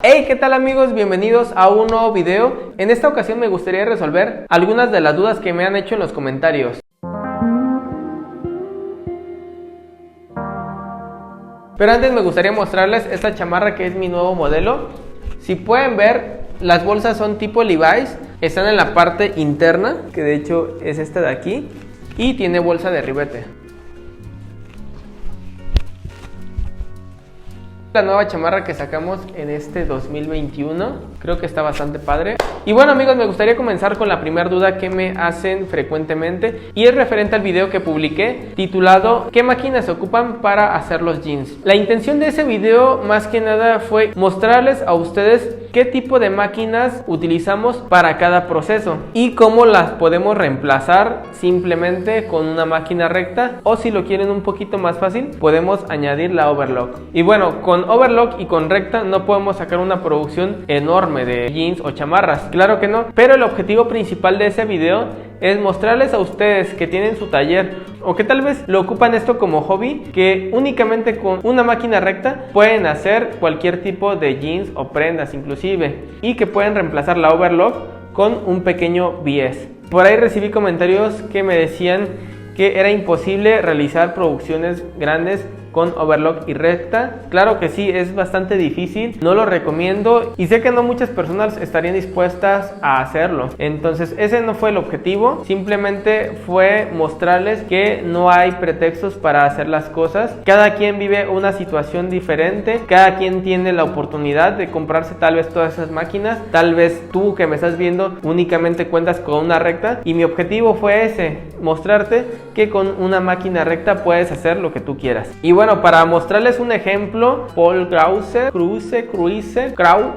Hey, ¿qué tal amigos? Bienvenidos a un nuevo video. En esta ocasión me gustaría resolver algunas de las dudas que me han hecho en los comentarios. Pero antes me gustaría mostrarles esta chamarra que es mi nuevo modelo. Si pueden ver, las bolsas son tipo Levi's, están en la parte interna, que de hecho es esta de aquí, y tiene bolsa de ribete. La nueva chamarra que sacamos en este 2021, creo que está bastante padre. Y bueno amigos, me gustaría comenzar con la primera duda que me hacen frecuentemente, y es referente al video que publiqué titulado ¿qué máquinas se ocupan para hacer los jeans? La intención de ese video más que nada fue mostrarles a ustedes qué tipo de máquinas utilizamos para cada proceso y cómo las podemos reemplazar simplemente con una máquina recta, o si lo quieren un poquito más fácil podemos añadir la overlock. Y bueno, con overlock y con recta no podemos sacar una producción enorme de jeans o chamarras, claro que no, pero el objetivo principal de ese video es mostrarles a ustedes que tienen su taller o que tal vez lo ocupan esto como hobby, que únicamente con una máquina recta pueden hacer cualquier tipo de jeans o prendas inclusive, y que pueden reemplazar la overlock con un pequeño bies. Por ahí recibí comentarios que me decían que era imposible realizar producciones grandes con overlock y recta. Claro que sí, es bastante difícil, no lo recomiendo y sé que no muchas personas estarían dispuestas a hacerlo. Entonces ese no fue el objetivo, simplemente fue mostrarles que no hay pretextos para hacer las cosas. Cada quien vive una situación diferente, cada quien tiene la oportunidad de comprarse tal vez todas esas máquinas. Tal vez tú que me estás viendo únicamente cuentas con una recta, y mi objetivo fue ese, mostrarte que con una máquina recta puedes hacer lo que tú quieras. Y bueno, para mostrarles un ejemplo, Paul Krause,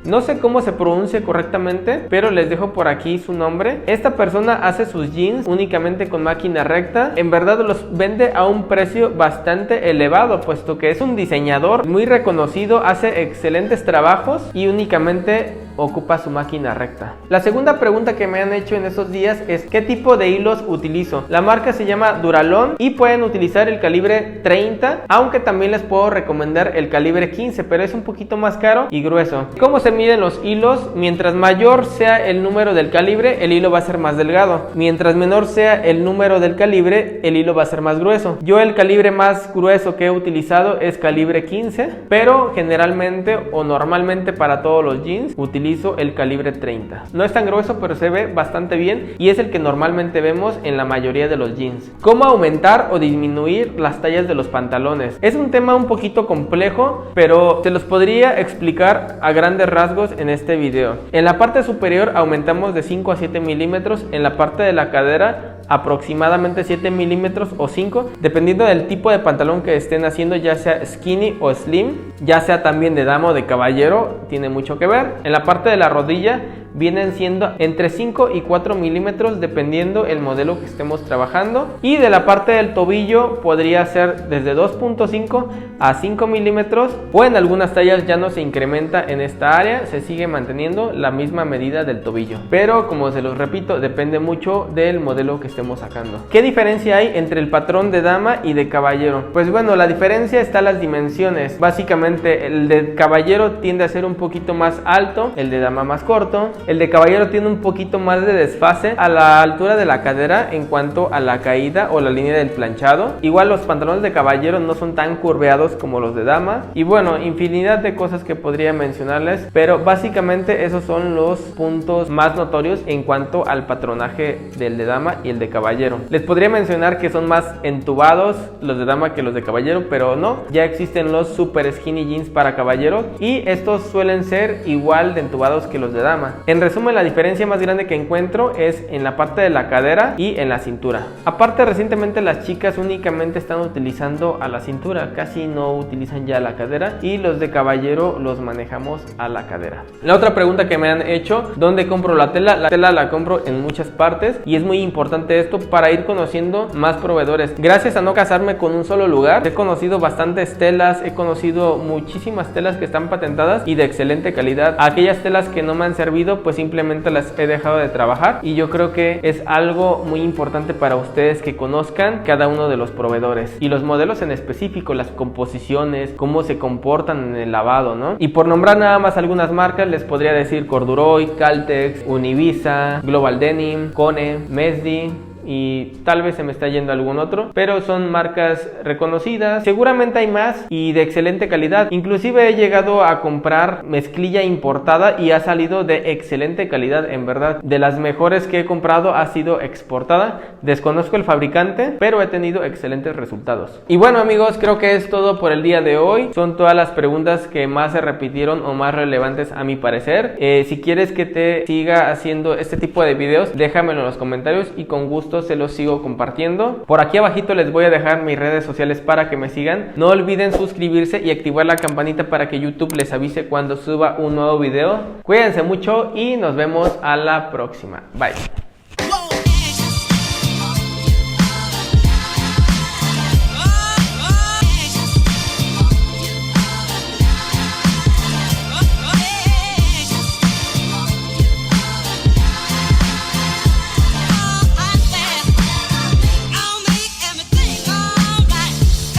no sé cómo se pronuncia correctamente, pero les dejo por aquí su nombre. Esta persona hace sus jeans únicamente con máquina recta. En verdad los vende a un precio bastante elevado, puesto que es un diseñador muy reconocido, hace excelentes trabajos y únicamente ocupa su máquina recta. La segunda pregunta que me han hecho en estos días es ¿qué tipo de hilos utilizo? La marca se llama Duralon y pueden utilizar el calibre 30, aunque también les puedo recomendar el calibre 15, pero es un poquito más caro y grueso. ¿Cómo se miden los hilos? Mientras mayor sea el número del calibre, el hilo va a ser más delgado. Mientras menor sea el número del calibre, el hilo va a ser más grueso. Yo el calibre más grueso que he utilizado es calibre 15, pero generalmente o normalmente para todos los jeans utilizo el calibre 30. No es tan grueso, pero se ve bastante bien y es el que normalmente vemos en la mayoría de los jeans. ¿Cómo aumentar o disminuir las tallas de los pantalones? Es un tema un poquito complejo, pero se los podría explicar a grandes rasgos en este video. En la parte superior aumentamos de 5 a 7 milímetros, en la parte de la cadera aproximadamente 7 milímetros o 5, dependiendo del tipo de pantalón que estén haciendo, ya sea skinny o slim, ya sea también de dama o de caballero, tiene mucho que ver. En la parte de la rodilla vienen siendo entre 5 y 4 milímetros dependiendo el modelo que estemos trabajando, y de la parte del tobillo podría ser desde 2.5 a 5 milímetros, o en algunas tallas ya no se incrementa en esta área, se sigue manteniendo la misma medida del tobillo, pero como se los repito, depende mucho del modelo que estemos sacando. ¿Qué diferencia hay entre el patrón de dama y de caballero? Pues bueno, la diferencia está en las dimensiones. Básicamente el de caballero tiende a ser un poquito más alto, el de dama más corto. El de caballero tiene un poquito más de desfase a la altura de la cadera en cuanto a la caída o la línea del planchado. Igual los pantalones de caballero no son tan curveados como los de dama. Y bueno, infinidad de cosas que podría mencionarles, pero básicamente esos son los puntos más notorios en cuanto al patronaje del de dama y el de caballero. Les podría mencionar que son más entubados los de dama que los de caballero, pero no, ya existen los super skinny jeans para caballero y estos suelen ser igual de entubados que los de dama. En resumen, la diferencia más grande que encuentro es en la parte de la cadera y en la cintura. Aparte, recientemente las chicas únicamente están utilizando a la cintura, casi no utilizan ya la cadera, y los de caballero los manejamos a la cadera. La otra pregunta que me han hecho, ¿dónde compro la tela? La tela la compro en muchas partes y es muy importante esto para ir conociendo más proveedores. Gracias a no casarme con un solo lugar, he conocido bastantes telas, he conocido muchísimas telas que están patentadas y de excelente calidad. Aquellas telas que no me han servido, pues simplemente las he dejado de trabajar, y yo creo que es algo muy importante para ustedes que conozcan cada uno de los proveedores y los modelos en específico, las composiciones, cómo se comportan en el lavado, ¿no? Y por nombrar nada más algunas marcas, les podría decir Corduroy, Caltex, Univisa, Global Denim, Kone, Mesdi, y tal vez se me está yendo algún otro, pero son marcas reconocidas. Seguramente hay más y de excelente calidad. Inclusive he llegado a comprar mezclilla importada y ha salido de excelente calidad, en verdad. De las mejores que he comprado ha sido exportada. Desconozco el fabricante, pero he tenido excelentes resultados. Y bueno, amigos, creo que es todo por el día de hoy. Son todas las preguntas que más se repitieron o más relevantes a mi parecer. Si quieres que te siga haciendo este tipo de videos, déjamelo en los comentarios y con gusto se los sigo compartiendo. Por aquí abajito les voy a dejar mis redes sociales para que me sigan. No olviden suscribirse y activar la campanita para que YouTube les avise cuando suba un nuevo video. Cuídense mucho y nos vemos a la próxima. Bye.